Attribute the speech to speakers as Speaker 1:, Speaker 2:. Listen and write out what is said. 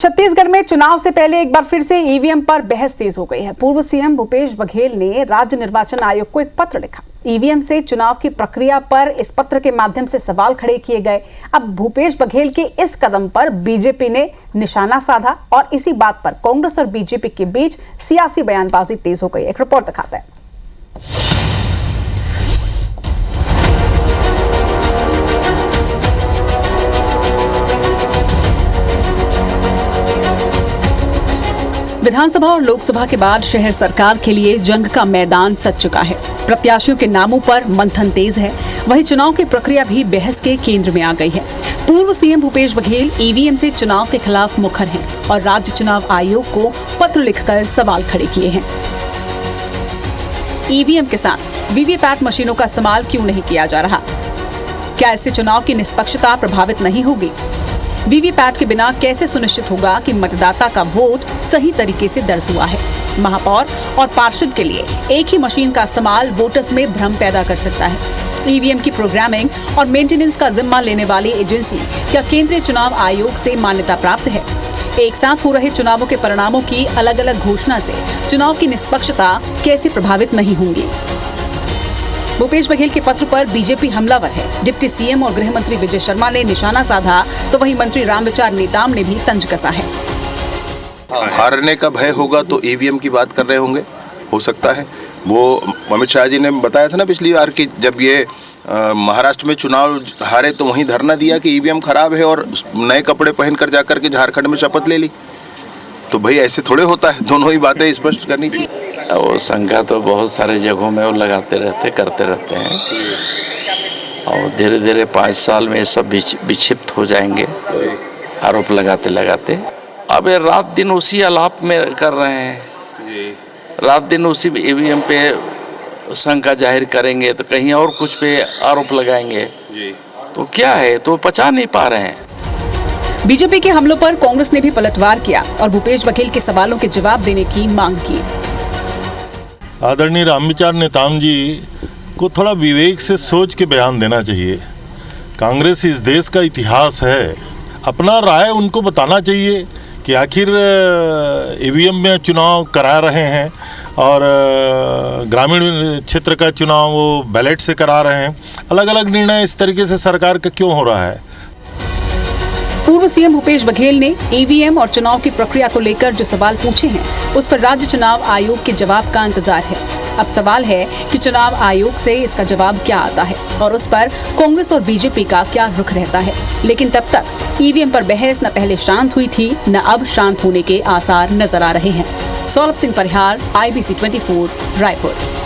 Speaker 1: छत्तीसगढ़ में चुनाव से पहले एक बार फिर से ईवीएम पर बहस तेज हो गई है। पूर्व सीएम भूपेश बघेल ने राज्य निर्वाचन आयोग को एक पत्र लिखा। ईवीएम से चुनाव की प्रक्रिया पर इस पत्र के माध्यम से सवाल खड़े किए गए। अब भूपेश बघेल के इस कदम पर बीजेपी ने निशाना साधा और इसी बात पर कांग्रेस और बीजेपी के बीच सियासी बयानबाजी तेज हो गई। एक रिपोर्ट दिखाता है। विधानसभा और लोकसभा के बाद शहर सरकार के लिए जंग का मैदान सज चुका है। प्रत्याशियों के नामों पर मंथन तेज है। वहीं चुनाव की प्रक्रिया भी बहस के केंद्र में आ गई है। पूर्व सीएम भूपेश बघेल ईवीएम से चुनाव के खिलाफ मुखर हैं और राज्य चुनाव आयोग को पत्र लिखकर सवाल खड़े किए हैं। ईवीएम के साथ वीवीपैट मशीनों का इस्तेमाल क्यों नहीं किया जा रहा? क्या इससे चुनाव की निष्पक्षता प्रभावित नहीं होगी? वीवीपैट के बिना कैसे सुनिश्चित होगा कि मतदाता का वोट सही तरीके से दर्ज हुआ है? महापौर और पार्षद के लिए एक ही मशीन का इस्तेमाल वोटर्स में भ्रम पैदा कर सकता है। ईवीएम की प्रोग्रामिंग और मेंटेनेंस का जिम्मा लेने वाली एजेंसी क्या केंद्रीय चुनाव आयोग से मान्यता प्राप्त है? एक साथ हो रहे चुनावों के परिणामों की अलग अलग घोषणा से चुनाव की निष्पक्षता कैसे प्रभावित नहीं होंगी? भूपेश बघेल के पत्र पर बीजेपी हमलावर है। डिप्टी सीएम और गृह मंत्री विजय शर्मा ने निशाना साधा तो वहीं मंत्री रामविचार नेताम ने भी तंज कसा है।
Speaker 2: हारने का भय होगा तो ईवीएम की बात कर रहे होंगे, हो सकता है। वो अमित शाह जी ने बताया था ना पिछली बार कि जब ये महाराष्ट्र में चुनाव हारे तो वहीं धरना दिया कि ईवीएम खराब है और नए कपड़े पहनकर जाकर के झारखंड में शपथ ले ली। तो भाई ऐसे थोड़े होता है, दोनों ही बातें स्पष्ट करनी थी।
Speaker 3: वो शंका तो बहुत सारे जगहों में वो लगाते रहते करते रहते हैं और धीरे धीरे 5 साल में ये सब विक्षिप्त हो जाएंगे आरोप लगाते लगाते। अब ये रात दिन उसी आलाप में कर रहे हैं, रात दिन उसी ईवीएम पे शंका जाहिर करेंगे तो कहीं और कुछ पे आरोप लगाएंगे। तो क्या है, तो पचा नहीं पा रहे हैं।
Speaker 1: बीजेपी के हमलों पर कांग्रेस ने भी पलटवार किया और भूपेश बघेल के सवालों के जवाब देने की मांग की।
Speaker 4: आदरणीय रामविचार नेताम जी को थोड़ा विवेक से सोच के बयान देना चाहिए। कांग्रेस इस देश का इतिहास है, अपना राय उनको बताना चाहिए कि आखिर ईवीएम में चुनाव करा रहे हैं और ग्रामीण क्षेत्र का चुनाव वो बैलेट से करा रहे हैं। अलग अलग निर्णय इस तरीके से सरकार का क्यों हो रहा है?
Speaker 1: पूर्व सीएम भूपेश बघेल ने ईवीएम और चुनाव की प्रक्रिया को लेकर जो सवाल पूछे हैं उस पर राज्य चुनाव आयोग के जवाब का इंतजार है। अब सवाल है कि चुनाव आयोग से इसका जवाब क्या आता है और उस पर कांग्रेस और बीजेपी का क्या रुख रहता है। लेकिन तब तक ईवीएम पर बहस न पहले शांत हुई थी न अब शांत होने के आसार नजर आ रहे हैं। सौरभ सिंह परिहार, IBC 24, रायपुर।